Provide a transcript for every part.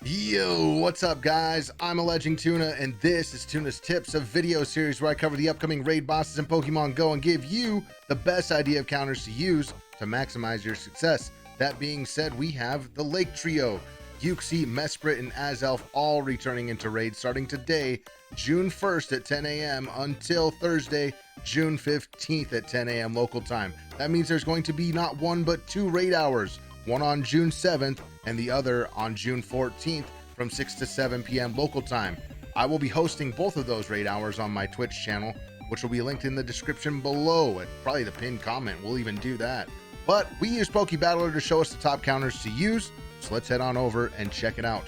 Yo, what's up guys? I'm Alleging Tuna and this is Tuna's Tips, a video series where I cover the upcoming raid bosses in Pokemon Go and give you the best idea of counters to use to maximize your success. That being said, we have the Lake Trio, Uxie, Mesprit, and Azelf all returning into raids starting today, June 1st at 10 a.m. until Thursday, June 15th at 10 a.m. local time. That means there's going to be not one but two raid hours, one on June 7th and the other on June 14th from 6 to 7 p.m. local time. I will be hosting both of those raid hours on my Twitch channel, which will be linked in the description below and probably the pinned comment. We'll even do that. But we use PokeBattler to show us the top counters to use, so let's head on over and check it out.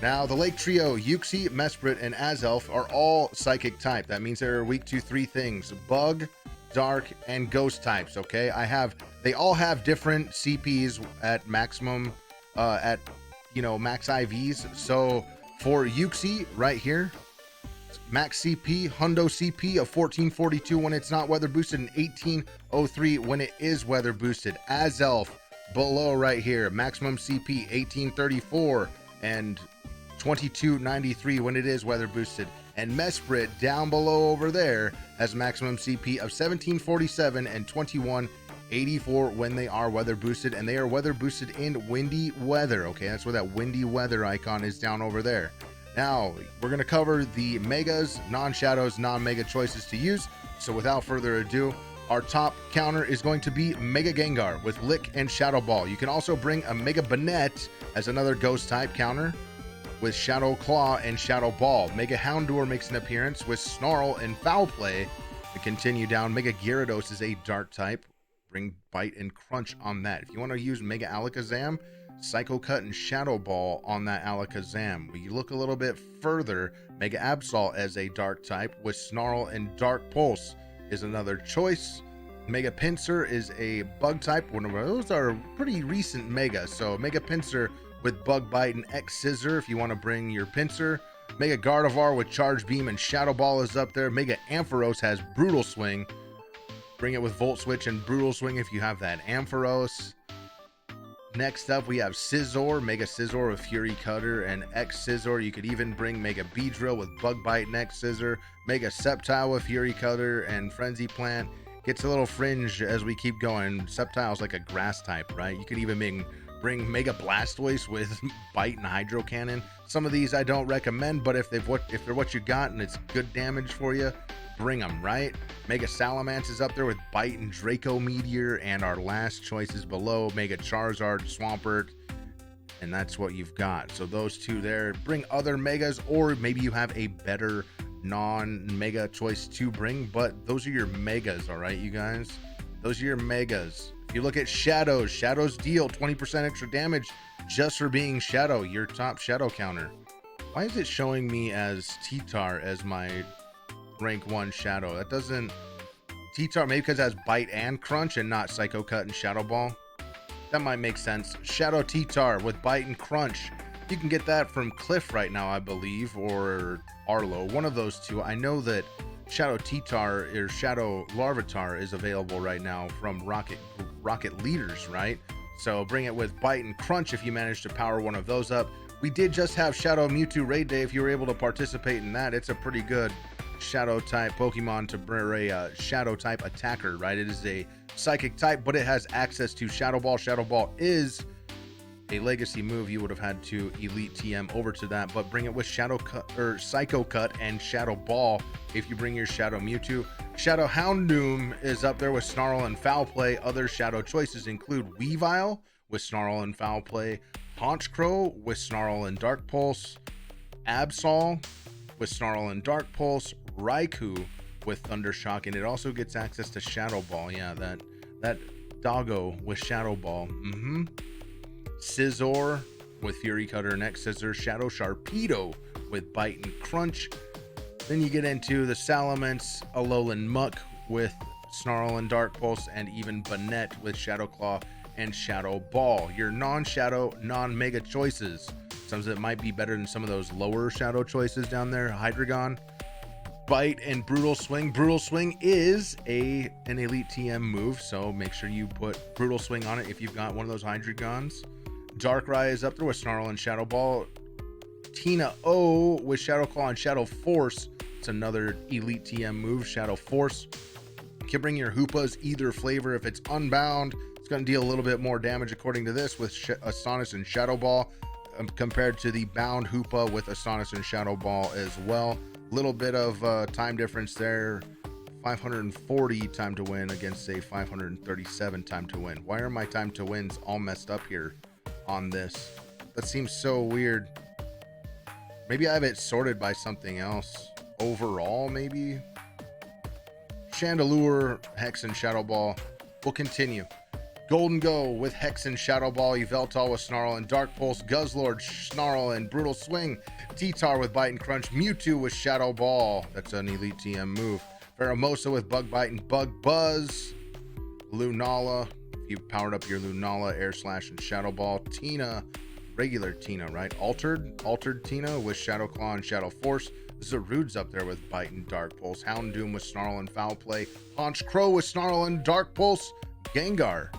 Now, the Lake Trio, Uxie, Mesprit, and Azelf are all Psychic type. That means they're weak to three things: Bug, Dark, and Ghost types, okay? They all have different CPs at maximum, max IVs. So for Uxie right here, max CP, Hundo CP of 1442 when it's not weather boosted and 1803 when it is weather boosted. Azelf below right here, maximum CP 1834 and 2293 when it is weather boosted. And Mesprit down below over there has maximum CP of 1747 and 2184 when they are weather boosted, and they are weather boosted in windy weather. Okay, that's where that windy weather icon is down over there. Now we're going to cover the megas, non-shadows, non-mega choices to use. So without further ado, our top counter is going to be Mega Gengar with Lick and Shadow Ball. You can also bring a Mega Banette as another ghost type counter with Shadow Claw and Shadow Ball. Mega Houndour makes an appearance with Snarl and Foul Play. To continue down, Mega Gyarados is a dark type. Bring Bite and Crunch on that. If you want to use Mega Alakazam, Psycho Cut and Shadow Ball on that Alakazam. When you look a little bit further, Mega Absol as a dark type with Snarl and Dark Pulse is another choice. Mega Pinsir is a bug type. One of those are pretty recent Mega. So Mega Pinsir with Bug Bite and X Scissor if you want to bring your Pinsir. Mega Gardevoir with Charge Beam and Shadow Ball is up there. Mega Ampharos has Brutal Swing. Bring it with Volt Switch and Brutal Swing if you have that Ampharos. Next up, we have Scizor, Mega Scizor with Fury Cutter and X Scissor. You could even bring Mega Beedrill with Bug Bite and X Scissor. Mega Sceptile with Fury Cutter and Frenzy Plant. Gets a little fringe as we keep going. Sceptile's like a grass type, right? You could even bring Mega Blastoise with Bite and Hydro Cannon. Some of these I don't recommend, but if they're what you got and it's good damage for you, bring them, right? Mega Salamence is up there with Bite and Draco Meteor, and our last choice is below, Mega Charizard, Swampert, and that's what you've got. So those two there. Bring other Megas, or maybe you have a better non-Mega choice to bring, but those are your Megas, all right, you guys? Those are your Megas. If you look at Shadows, Shadows deal 20% extra damage just for being Shadow, your top Shadow counter. Why is it showing me as T-Tar as my rank 1 Shadow? That doesn't... T-Tar, maybe because it has Bite and Crunch and not Psycho Cut and Shadow Ball. That might make sense. Shadow T-Tar with Bite and Crunch. You can get that from Cliff right now, I believe, or Arlo. One of those two. I know that Shadow T-Tar or Shadow Larvitar is available right now from Rocket Leaders, right? So bring it with Bite and Crunch if you manage to power one of those up. We did just have Shadow Mewtwo Raid Day. If you were able to participate in that, it's a pretty good Shadow type Pokemon to bring a Shadow type attacker, right? It is a Psychic type, but it has access to Shadow Ball. Shadow Ball is a legacy move. You would have had to Elite TM over to that, but bring it with Shadow Cut or Psycho Cut and Shadow Ball if you bring your Shadow Mewtwo. Shadow Houndoom is up there with Snarl and Foul Play. Other Shadow choices include Weavile with Snarl and Foul Play, Honchkrow with Snarl and Dark Pulse, Absol with Snarl and Dark Pulse, Raikou with Thunder Shock, and it also gets access to Shadow Ball. Yeah, that doggo with Shadow Ball. Scizor with Fury Cutter and X Scissor, Shadow Sharpedo with Bite and Crunch. Then you get into the Salamence, Alolan Muck with Snarl and Dark Pulse, and even Banette with Shadow Claw and Shadow Ball. Your non-Shadow, non-Mega choices. Some that might be better than some of those lower Shadow choices down there. Hydreigon, Bite, and Brutal Swing. Brutal Swing is an Elite TM move, so make sure you put Brutal Swing on it if you've got one of those Hydreigons. Darkrai is up there with Snarl and Shadow Ball. Tina O with Shadow Claw and Shadow Force. It's another Elite TM move, Shadow Force. You can bring your Hoopas either flavor. If it's unbound, it's going to deal a little bit more damage according to this with Astonis and Shadow Ball compared to the bound Hoopa with Astonis and Shadow Ball as well. Little bit of time difference there. 540 time to win against a 537 time to win. Why are my time to wins all messed up here on this? That seems so weird. Maybe I have it sorted by something else. Overall, maybe? Chandelure, Hex, and Shadow Ball will continue. Golden Go with Hex and Shadow Ball. Yveltal with Snarl and Dark Pulse. Guzzlord, Snarl, and Brutal Swing. T-Tar with Bite and Crunch. Mewtwo with Shadow Ball. That's an Elite TM move. Pheromosa with Bug Bite and Bug Buzz. Lunala. If you powered up your Lunala, Air Slash, and Shadow Ball. Tina. Regular Tina, right? Altered Tina with Shadow Claw and Shadow Force. Zarude's up there with Bite and Dark Pulse. Houndoom with Snarl and Foul Play. Haunch Crow with Snarl and Dark Pulse. Gengar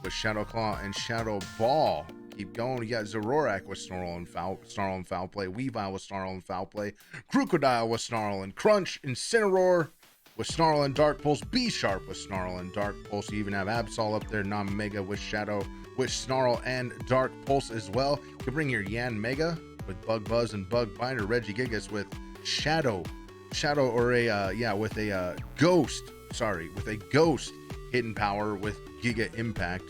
with Shadow Claw and Shadow Ball. Keep going. You got Zoroark with Snarl and Foul Play. Weavile with Snarl and Foul Play. Crocodile with Snarl and Crunch. Incineroar with Snarl and Dark Pulse. B-Sharp with Snarl and Dark Pulse. You even have Absol up there. Non-Mega with Snarl and Dark Pulse as well. You can bring your Yan Mega with Bug Buzz and Bug Bite, or Regigigas with Shadow, or with a Ghost Hidden Power with Giga Impact.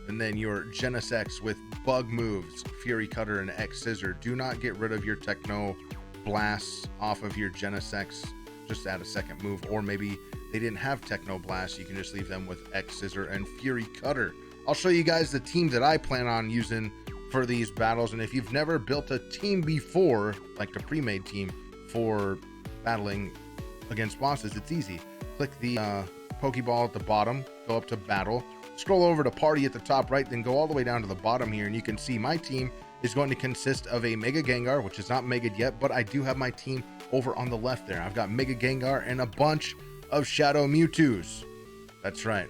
And then your Genesect with Bug Moves, Fury Cutter, and X Scissor. Do not get rid of your Techno Blasts off of your Genesect. Just add a second move, or maybe they didn't have Techno Blast. You can just leave them with X Scissor and Fury Cutter. I'll show you guys the team that I plan on using for these battles. And if you've never built a team before, like the pre-made team for battling against bosses, it's easy. Click the Pokeball at the bottom, go up to Battle, scroll over to Party at the top right, then go all the way down to the bottom here, and you can see my team is going to consist of a Mega Gengar, which is not Mega'd yet, but I do have my team over on the left there. I've got Mega Gengar and a bunch of Shadow Mewtwo's. That's right.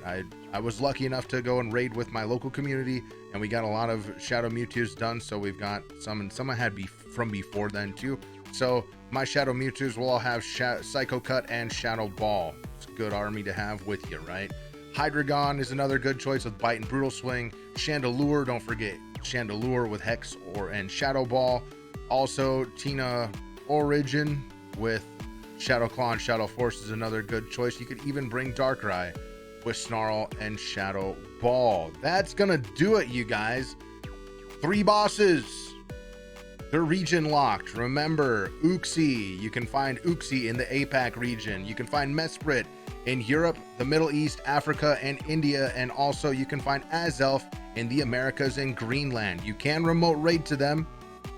I was lucky enough to go and raid with my local community, and we got a lot of Shadow Mewtwo's done. So we've got some, and some I had from before then too. So my Shadow Mewtwo's will all have Psycho Cut and Shadow Ball. It's a good army to have with you, right? Hydreigon is another good choice with Bite and Brutal Swing. Chandelure, don't forget Chandelure with Hex and Shadow Ball. Also, Tina Origin with Shadow Claw and Shadow Force is another good choice. You could even bring Darkrai with Snarl and Shadow Ball. That's gonna do it, you guys. 3 bosses. They're region locked. Remember, Uxie. You can find Uxie in the APAC region. You can find Mesprit in Europe, the Middle East, Africa, and India. And also you can find Azelf in the Americas and Greenland. You can remote raid to them.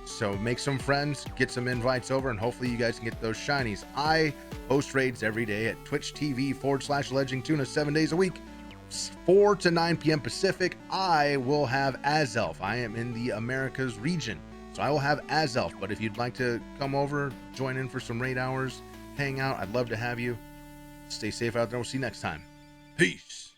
So make some friends, get some invites over, and hopefully you guys can get those shinies. I host raids every day at twitch.tv/LegingTuna 7 days a week, 4 to 9 p.m. Pacific. I will have Azelf. I am in the Americas region, so I will have Azelf. But if you'd like to come over, join in for some raid hours, hang out, I'd love to have you. Stay safe out there. We'll see you next time. Peace.